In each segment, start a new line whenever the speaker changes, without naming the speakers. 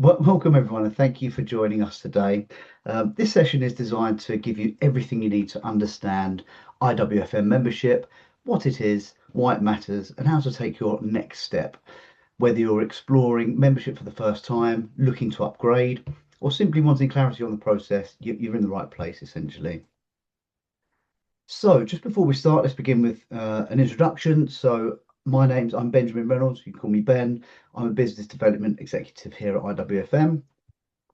Welcome everyone, and thank you for joining us today. This session is designed to give you everything you need to understand IWFM membership, what it is, why it matters, and how to take your next step. Whether you're exploring membership for the first time, looking to upgrade, or simply wanting clarity on the process, you're in the right place essentially. So, just before we start, let's begin with an introduction. I'm Benjamin Reynolds. You can call me Ben. I'm a business development executive here at IWFM.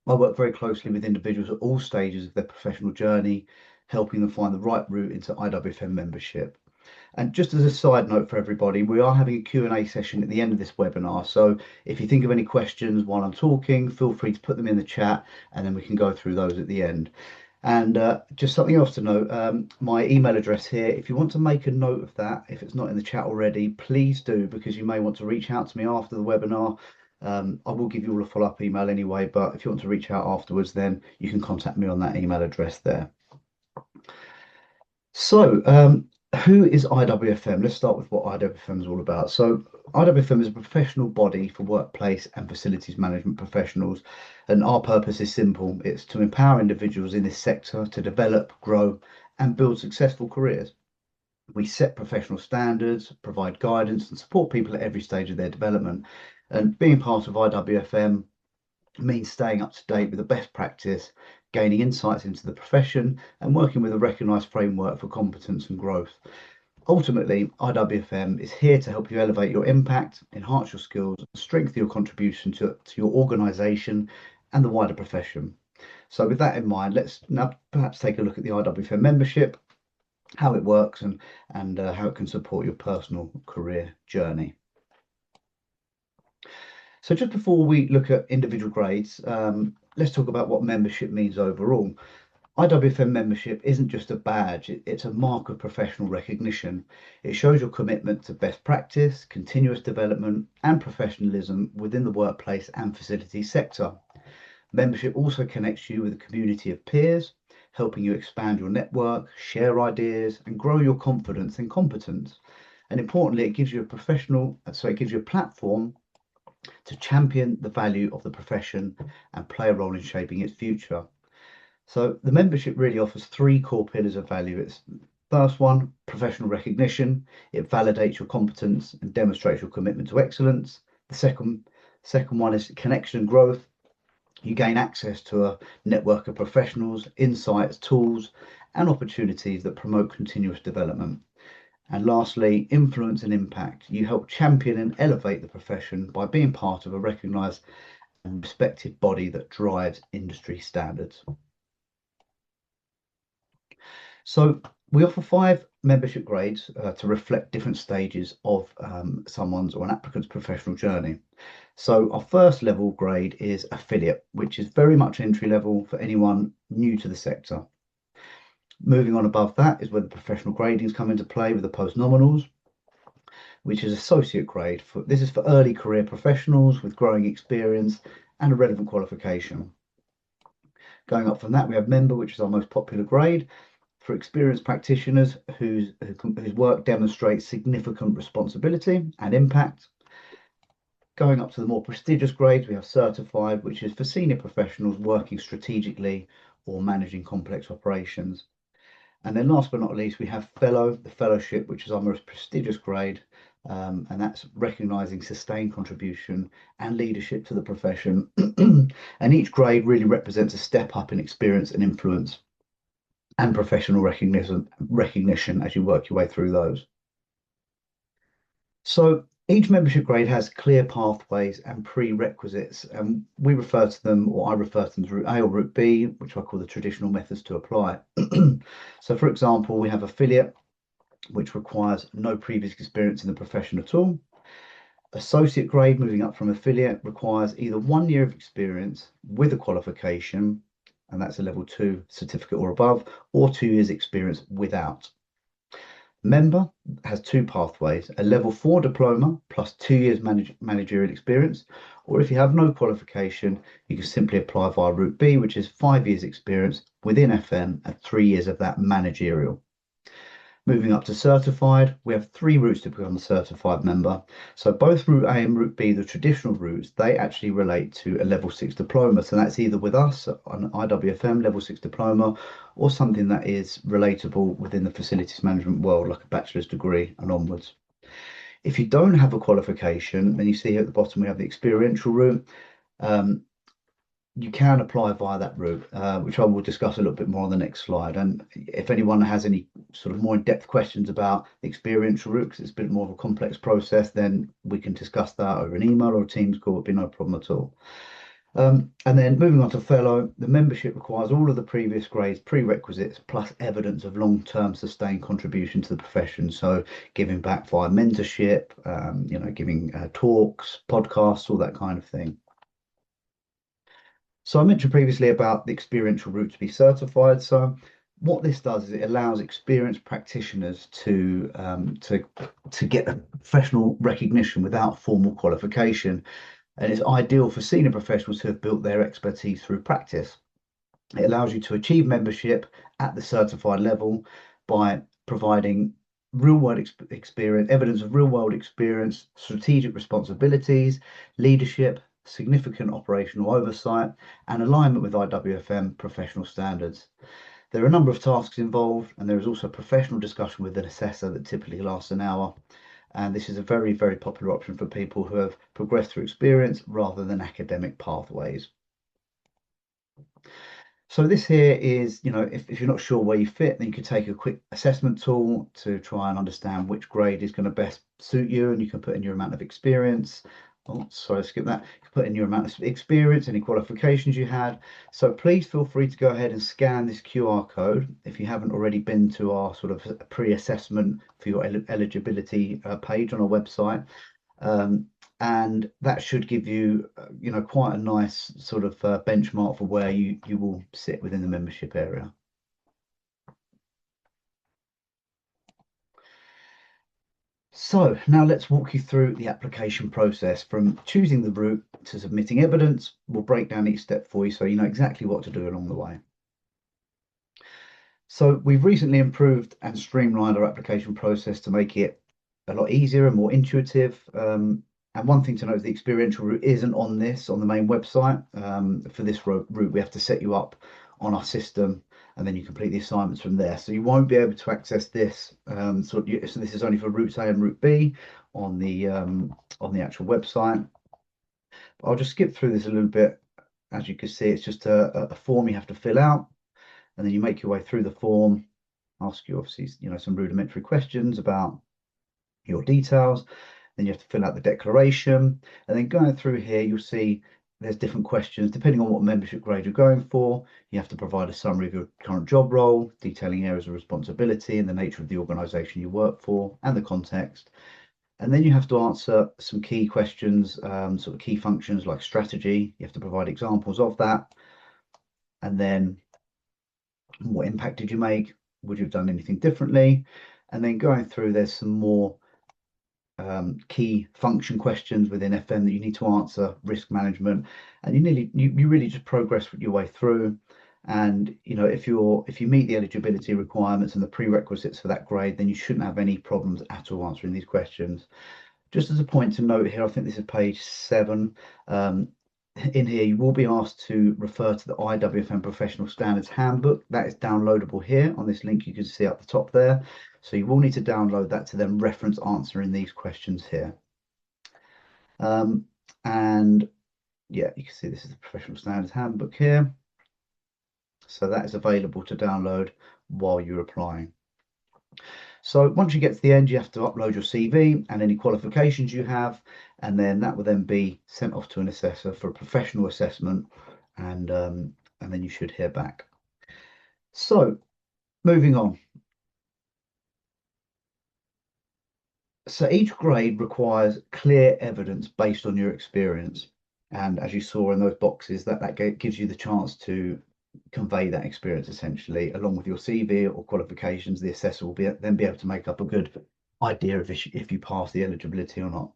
I work very closely with individuals at all stages of their professional journey, helping them find the right route into IWFM membership. And just as a side note for everybody, we are having a Q&A session at the end of this webinar. So if you think of any questions while I'm talking, feel free to put them in the chat and then we can go through those at the end. And just something else to note, my email address here, if you want to make a note of that, if it's not in the chat already, please do, because you may want to reach out to me after the webinar. I will give you all a follow-up email anyway, but if you want to reach out afterwards, then you can contact me on that email address there. So, who is IWFM? Let's start with what IWFM is all about. So, IWFM is a professional body for workplace and facilities management professionals, and our purpose is simple. It's to empower individuals in this sector to develop, grow, and build successful careers. We set professional standards, provide guidance, and support people at every stage of their development. And being part of IWFM means staying up to date with the best practice, gaining insights into the profession, and working with a recognised framework for competence and growth. Ultimately, IWFM is here to help you elevate your impact, enhance your skills, and strengthen your contribution to your organisation and the wider profession. So with that in mind, let's now perhaps take a look at the IWFM membership, how it works, and how it can support your personal career journey. So just before we look at individual grades, let's talk about what membership means overall. IWFM membership isn't just a badge, it's a mark of professional recognition. It shows your commitment to best practice, continuous development, and professionalism within the workplace and facilities sector. Membership also connects you with a community of peers, helping you expand your network, share ideas, and grow your confidence and competence. And importantly, it gives you a platform to champion the value of the profession and play a role in shaping its future. So the membership really offers three core pillars of value. It's first one, professional recognition. It validates your competence and demonstrates your commitment to excellence. The second one is connection and growth. You gain access to a network of professionals, insights, tools, and opportunities that promote continuous development. And lastly, influence and impact. You help champion and elevate the profession by being part of a recognised and respected body that drives industry standards. So we offer 5 membership grades to reflect different stages of someone's or an applicant's professional journey. So our first level grade is affiliate, which is very much entry level for anyone new to the sector. Moving on above that is where the professional gradings come into play with the post-nominals, which is associate grade. This is for early career professionals with growing experience and a relevant qualification. Going up from that, we have member, which is our most popular grade for experienced practitioners whose work demonstrates significant responsibility and impact. Going up to the more prestigious grades, we have certified, which is for senior professionals working strategically or managing complex operations. And then last but not least, we have fellow, the fellowship, which is our most prestigious grade, and that's recognising sustained contribution and leadership to the profession. And each grade really represents a step up in experience and influence and professional recognition as you work your way through those. So each membership grade has clear pathways and prerequisites, and we refer to them, or I refer to them, as Route A or Route B, which I call the traditional methods to apply. So for example, we have affiliate, which requires no previous experience in the profession at all. Associate grade, moving up from affiliate, requires either 1 year of experience with a qualification, and that's a level 2 certificate or above, or 2 years experience without. Member has 2 pathways, a level 4 diploma plus 2 years managerial experience, or if you have no qualification, you can simply apply via Route B, which is 5 years experience within FM and 3 years of that managerial. Moving up to certified, we have three routes to become a certified member. So both Route A and Route B, the traditional routes, they actually relate to a level 6 diploma. So that's either with us on IWFM level 6 diploma or something that is relatable within the facilities management world, like a bachelor's degree and onwards. If you don't have a qualification, then you see here at the bottom we have the experiential route. Um, you can apply via that route, which I will discuss a little bit more on the next slide. And if anyone has any sort of more in-depth questions about the experiential route, because it's a bit more of a complex process, then we can discuss that over an email or a Teams call. It'd be no problem at all. And then moving on to fellow, the membership requires all of the previous grades, prerequisites, plus evidence of long-term sustained contribution to the profession. So giving back via mentorship, giving talks, podcasts, all that kind of thing. So I mentioned previously about the experiential route to be certified. So what this does is it allows experienced practitioners to get a professional recognition without formal qualification, and it's ideal for senior professionals who have built their expertise through practice. It allows you to achieve membership at the certified level by providing real world experience, evidence of real world experience, strategic responsibilities, leadership, significant operational oversight, and alignment with IWFM professional standards. There are a number of tasks involved, and there is also a professional discussion with an assessor that typically lasts an hour. And this is a very, very popular option for people who have progressed through experience rather than academic pathways. So this here is, if you're not sure where you fit, then you can take a quick assessment tool to try and understand which grade is going to best suit you, and you can put in your amount of experience. Oh, sorry, skip that. You can put in your amount of experience, any qualifications you had. So please feel free to go ahead and scan this QR code if you haven't already been to our sort of pre-assessment for your eligibility page on our website. And that should give you, quite a nice sort of benchmark for where you will sit within the membership area. So now let's walk you through the application process from choosing the route to submitting evidence. We'll break down each step for you so you know exactly what to do along the way. So we've recently improved and streamlined our application process to make it a lot easier and more intuitive. And one thing to note is the experiential route isn't on the main website. For this route, we have to set you up on our system, and then you complete the assignments from there. So you won't be able to access this. So this is only for routes A and route B on the actual website. But I'll just skip through this a little bit. As you can see, it's just a form you have to fill out, and then you make your way through the form. Ask you obviously, some rudimentary questions about your details. Then you have to fill out the declaration, and then going through here, you'll see there's different questions depending on what membership grade you're going for. You have to provide a summary of your current job role, detailing areas of responsibility and the nature of the organisation you work for and the context. And then you have to answer some key questions, sort of key functions like strategy. You have to provide examples of that. And then what impact did you make? Would you have done anything differently? And then going through, there's some more key function questions within FM that you need to answer, risk management, and you really just progress your way through. And if you meet the eligibility requirements and the prerequisites for that grade, then you shouldn't have any problems at all answering these questions. Just as a point to note here, I think this is page 7. In here, you will be asked to refer to the IWFM Professional Standards Handbook. That is downloadable here on this link you can see up the top there. So you will need to download that to then reference answering these questions here. And yeah, you can see this is the Professional Standards Handbook here. So that is available to download while you're applying. So once you get to the end, you have to upload your CV and any qualifications you have, and then that will then be sent off to an assessor for a professional assessment, and then you should hear back. So moving on. So each grade requires clear evidence based on your experience. And as you saw in those boxes, that gives you the chance to convey that experience essentially along with your CV or qualifications. The assessor will then be able to make up a good idea of if you pass the eligibility or not.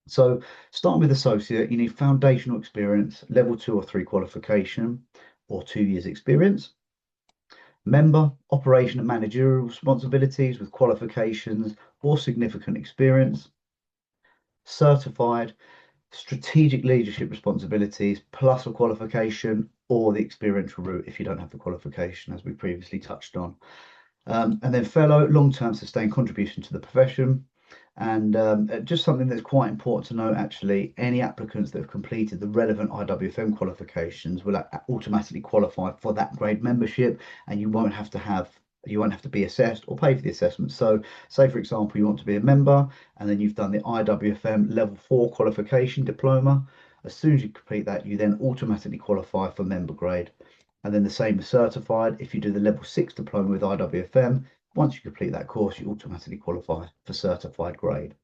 So starting with associate, you need foundational experience, level 2 or 3 qualification, or 2 years experience. Member, operation and managerial responsibilities with qualifications or significant experience. Certified, strategic leadership responsibilities plus a qualification or the experiential route if you don't have the qualification, as we previously touched on. And then fellow, long-term sustained contribution to the profession. And just something that's quite important to note, actually, any applicants that have completed the relevant IWFM qualifications will automatically qualify for that grade membership, and you won't have to be assessed or pay for the assessment. So, say for example, you want to be a member, and then you've done the IWFM Level 4 qualification diploma. As soon as you complete that, you then automatically qualify for member grade. And then the same as certified. If you do the level 6 diploma with IWFM, once you complete that course, you automatically qualify for certified grade.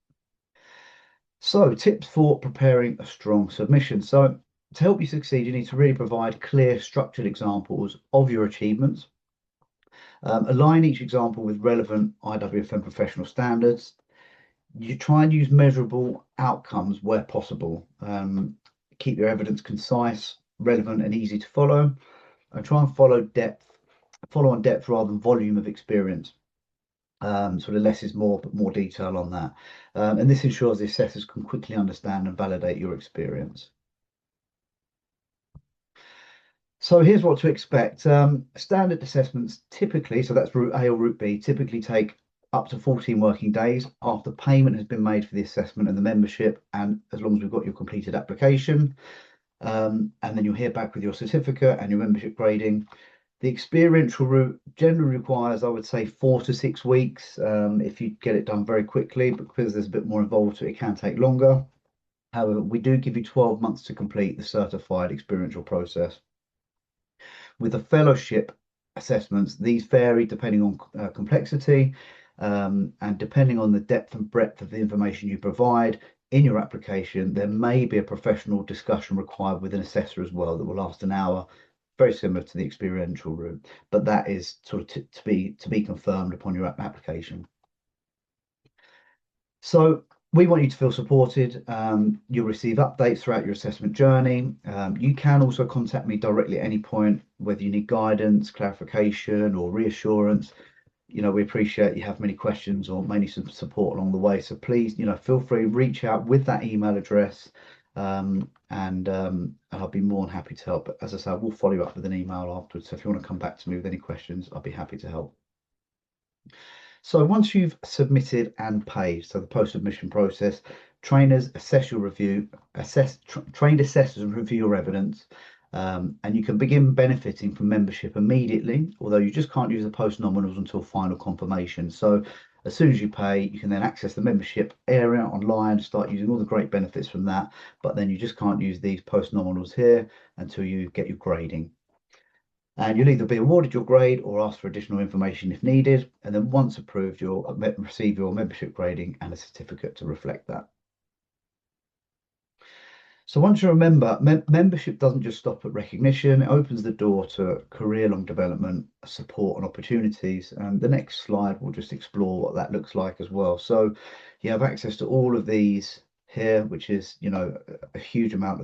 So, tips for preparing a strong submission. So, to help you succeed, you need to really provide clear, structured examples of your achievements. Align each example with relevant IWFM professional standards. You try and use measurable outcomes where possible. Keep your evidence concise, relevant, and easy to follow. And try and follow on depth rather than volume of experience. Sort of less is more, but more detail on that. And this ensures the assessors can quickly understand and validate your experience. So here's what to expect. Standard assessments typically, so that's route A or route B, typically take up to 14 working days after payment has been made for the assessment and the membership, and as long as we've got your completed application. And then you'll hear back with your certificate and your membership grading. The experiential route generally requires, I would say, 4 to 6 weeks if you get it done very quickly, but because there's a bit more involved, it can take longer. However, we do give you 12 months to complete the certified experiential process. With the fellowship assessments, these vary depending on complexity and depending on the depth and breadth of the information you provide in your application. There may be a professional discussion required with an assessor as well that will last an hour, very similar to the experiential route, but that is sort of to be confirmed upon your application. So we want you to feel supported. You'll receive updates throughout your assessment journey. You can also contact me directly at any point, whether you need guidance, clarification, or reassurance. We appreciate you have many questions or maybe some support along the way. So please, feel free, reach out with that email address, and I'll be more than happy to help. But as I say, I will follow you up with an email afterwards. So if you want to come back to me with any questions, I'll be happy to help. So once you've submitted and paid, so the post-submission process, trainers assess your review, trained assessors review your evidence, and you can begin benefiting from membership immediately, although you just can't use the post nominals until final confirmation. So as soon as you pay, you can then access the membership area online, start using all the great benefits from that, but then you just can't use these post nominals here until you get your grading. And you'll either be awarded your grade or ask for additional information if needed. And then once approved, you'll receive your membership grading and a certificate to reflect that. So once you're a member, membership doesn't just stop at recognition. It opens the door to career-long development, support and opportunities. And the next slide will just explore what that looks like as well. So you have access to all of these here, which is, a huge amount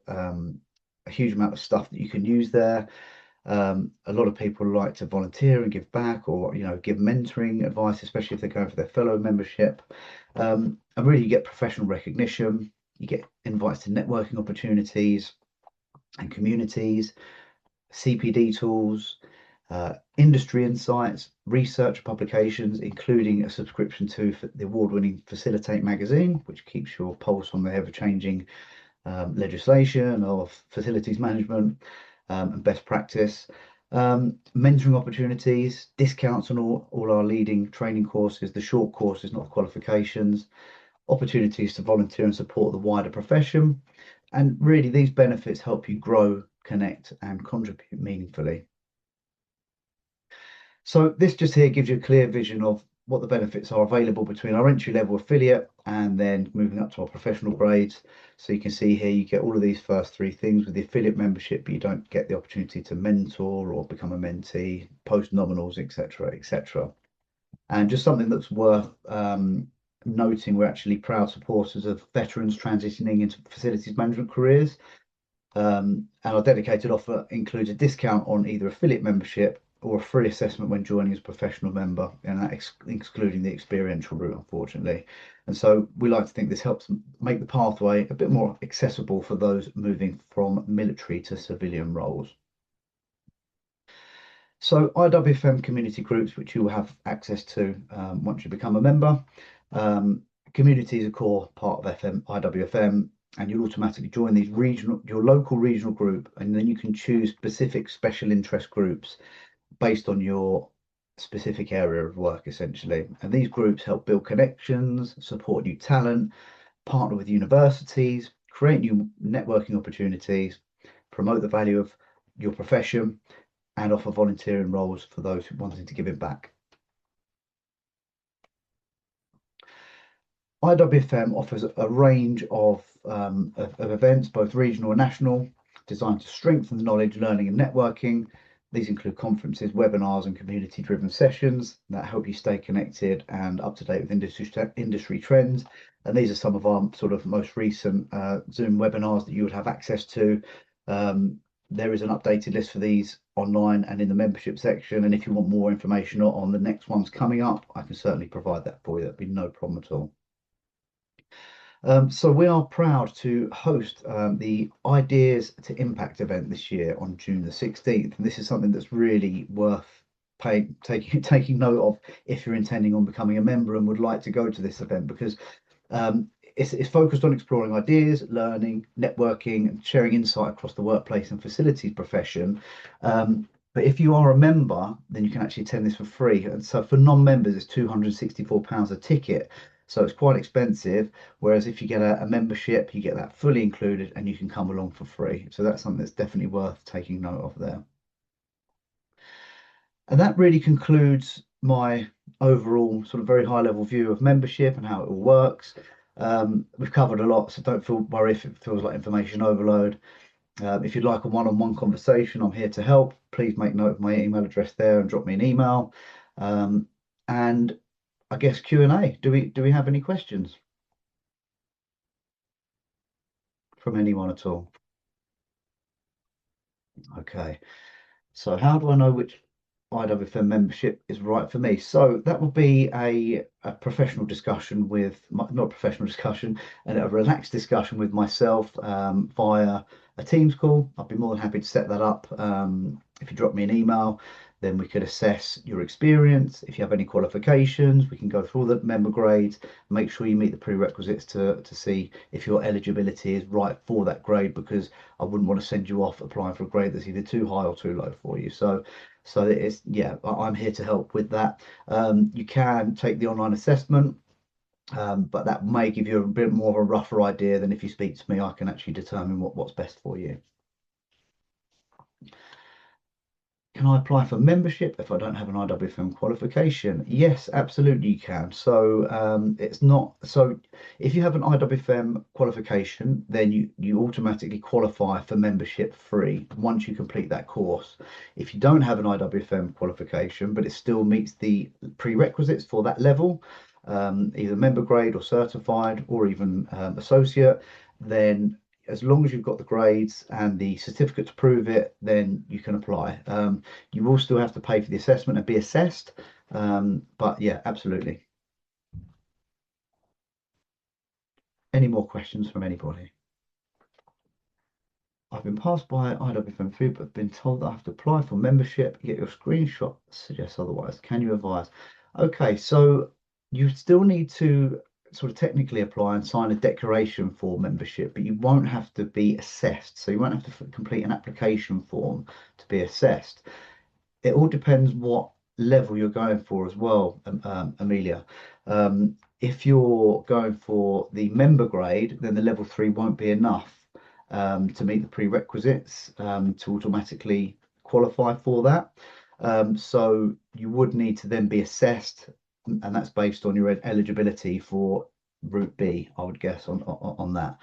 of stuff that you can use there. A lot of people like to volunteer and give back, or give mentoring advice, especially if they're going for their fellow membership. And really, you get professional recognition, you get invites to networking opportunities and communities, CPD tools, industry insights, research publications, including a subscription to the award-winning Facilitate magazine, which keeps your pulse on the ever-changing legislation of facilities management and best practice, mentoring opportunities, discounts on all our leading training courses, the short courses, not qualifications, opportunities to volunteer and support the wider profession. And really, these benefits help you grow, connect, and contribute meaningfully. So this just here gives you a clear vision of what the benefits are available between our entry level affiliate and then moving up to our professional grades. So you can see here you get all of these first three things with the affiliate membership, but you don't get the opportunity to mentor or become a mentee, post nominals, etc., etc. And just something that's worth noting, we're actually proud supporters of veterans transitioning into facilities management careers. And our dedicated offer includes a discount on either affiliate membership or a free assessment when joining as a professional member, and that excluding the experiential route, unfortunately. And so we like to think this helps make the pathway a bit more accessible for those moving from military to civilian roles. So IWFM community groups, which you will have access to once you become a member. Um, Community is a core part of IWFM, and you'll automatically join your local regional group, and then you can choose specific special interest groups based on your specific area of work, essentially. And these groups help build connections, support new talent, partner with universities, create new networking opportunities, promote the value of your profession, and offer volunteering roles for those who wanting to give it back. IWFM offers a range of events, both regional and national, designed to strengthen the knowledge, learning, and networking. These include conferences, webinars, and community-driven sessions that help you stay connected and up to date with industry trends. And these are some of our sort of most recent Zoom webinars that you would have access to. There is an updated list for these online and in the membership section. And if you want more information on the next ones coming up, I can certainly provide that for you. That'd be no problem at all. So we are proud to host the Ideas to Impact event this year on June the 16th. And this is something that's really worth taking note of if you're intending on becoming a member and would like to go to this event, because it's focused on exploring ideas, learning, networking, and sharing insight across the workplace and facilities profession. But if you are a member, then you can actually attend this for free. And so for non-members, it's £264 a ticket. So it's quite expensive. Whereas if you get a membership, you get that fully included and you can come along for free. So that's something that's definitely worth taking note of there. And that really concludes my overall sort of very high level view of membership and how it all works. We've covered a lot, so don't feel worried if it feels like information overload. If you'd like a one-on-one conversation, I'm here to help. Please make note of my email address there and drop me an email. And I guess Q&A. Do we have any questions from anyone at all? Okay. So how do I know which IWFM membership is right for me? So that would be a professional discussion not a professional discussion, and a relaxed discussion with myself via a Teams call. I'd be more than happy to set that up. If you drop me an email, then we could assess your experience. If you have any qualifications, we can go through all the member grades, make sure you meet the prerequisites to see if your eligibility is right for that grade, because I wouldn't want to send you off applying for a grade that's either too high or too low for you. So it's, yeah, I'm here to help with that. You can take the online assessment, but that may give you a bit more of a rougher idea than if you speak to me. I can actually determine what's best for you. Can I apply for membership if I don't have an IWFM qualification? Yes, absolutely you can. So it's not so if you have an IWFM qualification, then you automatically qualify for membership free once you complete that course. If you don't have an IWFM qualification, but it still meets the prerequisites for that level, either member grade or certified or even associate, then as long as you've got the grades and the certificate to prove it, then you can apply. You will still have to pay for the assessment and be assessed, but yeah, absolutely. Any more questions from anybody? I've been passed by IWFM3, but been told that I have to apply for membership. Yet your screenshot suggests otherwise. Can you advise? Okay, so you still need to sort of technically apply and sign a declaration for membership, but you won't have to be assessed. So you won't have to complete an application form to be assessed. It all depends what level you're going for as well, Amelia. If you're going for the member grade, then the level 3 won't be enough to meet the prerequisites to automatically qualify for that. So you would need to then be assessed, and that's based on your eligibility for Route B, I would guess on that.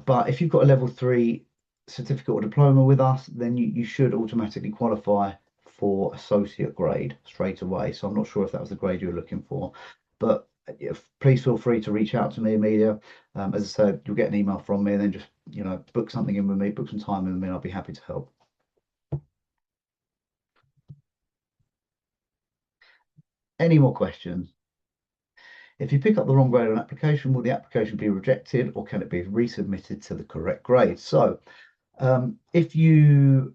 But if you've got a level 3 certificate or diploma with us, then you should automatically qualify for associate grade straight away. So I'm not sure if that was the grade you were looking for, but please feel free to reach out to me, Amelia. As I said, you'll get an email from me, and then just book something in with me, book some time in with me, and I'll be happy to help. Any more questions? If you pick up the wrong grade on application, will the application be rejected or can it be resubmitted to the correct grade? So if you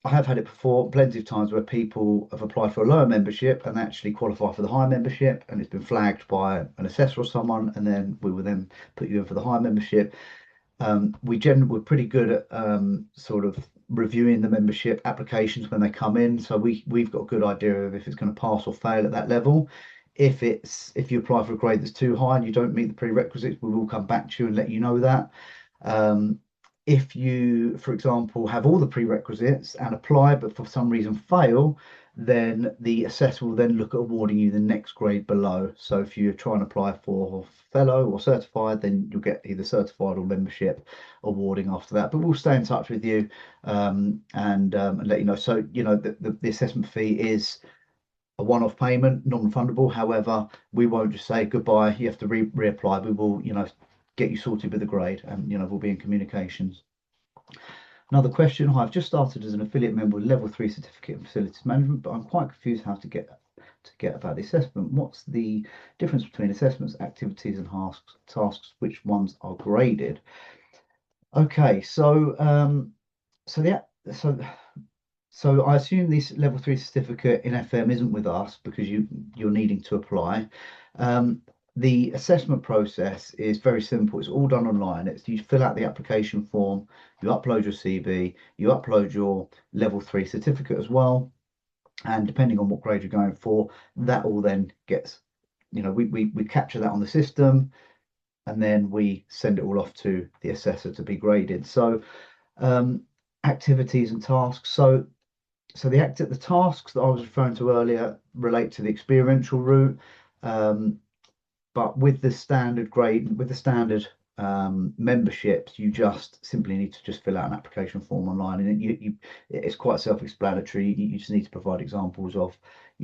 I have had it before, plenty of times where people have applied for a lower membership and actually qualify for the higher membership, and it's been flagged by an assessor or someone, and then we will then put you in for the higher membership. We're pretty good at sort of reviewing the membership applications when they come in, so we've got a good idea of if it's going to pass or fail at that level. If you apply for a grade that's too high and you don't meet the prerequisites, we will come back to you and let you know that. Um, if you, for example, have all the prerequisites and apply, but for some reason fail, then the assessor will then look at awarding you the next grade below. So if you try and apply for fellow or certified, then you'll get either certified or membership awarding after that. But we'll stay in touch with you and let you know. So, the assessment fee is a one-off payment, non-refundable. However, we won't just say goodbye, you have to reapply. We will, get you sorted with the grade, and we'll be in communications. Another question: I've just started as an affiliate member with level 3 certificate in facilities management, but I'm quite confused how to get about the assessment. What's the difference between assessments, activities, and tasks? Which ones are graded? Okay, so the so so I assume this level 3 certificate in FM isn't with us because you're needing to apply. Um, the assessment process is very simple. It's all done online. It's you fill out the application form, you upload your CV, you upload your level 3 certificate as well, and depending on what grade you're going for, that all then gets, we capture that on the system, and then we send it all off to the assessor to be graded. So activities and tasks. So the tasks that I was referring to earlier relate to the experiential route, but with the standard grade, with the standard memberships, you just simply need to just fill out an application form online, and it's quite self-explanatory. You just need to provide examples of,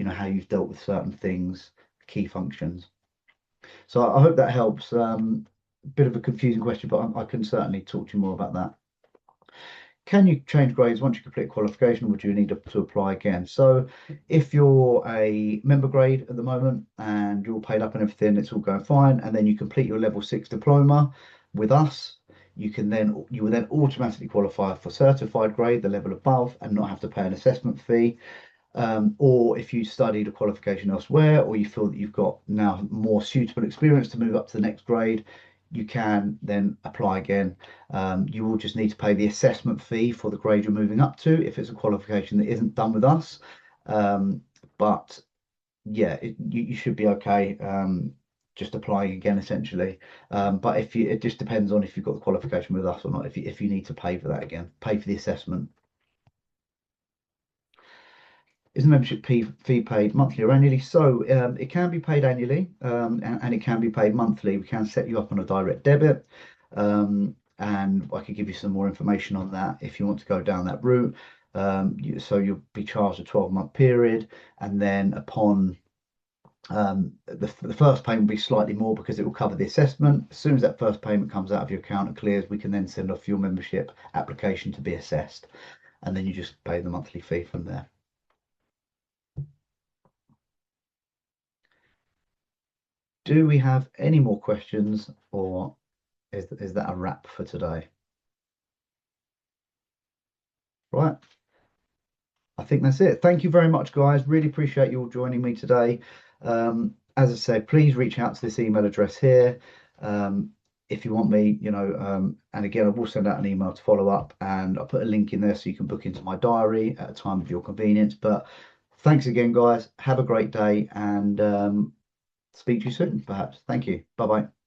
how you've dealt with certain things, key functions. So I hope that helps. Bit of a confusing question, but I can certainly talk to you more about that. Can you change grades once you complete qualification, or would you need to apply again? So if you're a member grade at the moment and you're all paid up and everything, it's all going fine, and then you complete your level 6 diploma with us, you will then automatically qualify for certified grade, the level above, and not have to pay an assessment fee. Or if you studied a qualification elsewhere, or you feel that you've got now more suitable experience to move up to the next grade, you can then apply again. You will just need to pay the assessment fee for the grade you're moving up to if it's a qualification that isn't done with us. But yeah, you should be okay. Just applying again essentially. But it just depends on if you've got the qualification with us or not. If you need to pay for that again, pay for the assessment. Is the membership fee paid monthly or annually? So it can be paid annually, and it can be paid monthly. We can set you up on a direct debit, and I could give you some more information on that if you want to go down that route. So you'll be charged a 12-month period, and then upon the first payment will be slightly more because it will cover the assessment. As soon as that first payment comes out of your account and clears, we can then send off your membership application to be assessed, and then you just pay the monthly fee from there. Do we have any more questions, or is that a wrap for today? Right. I think that's it. Thank you very much, guys. Really appreciate you all joining me today. As I said, please reach out to this email address here if you want me, and again, I will send out an email to follow up, and I'll put a link in there so you can book into my diary at a time of your convenience. But thanks again, guys. Have a great day, and speak to you soon, perhaps. Thank you. Bye bye.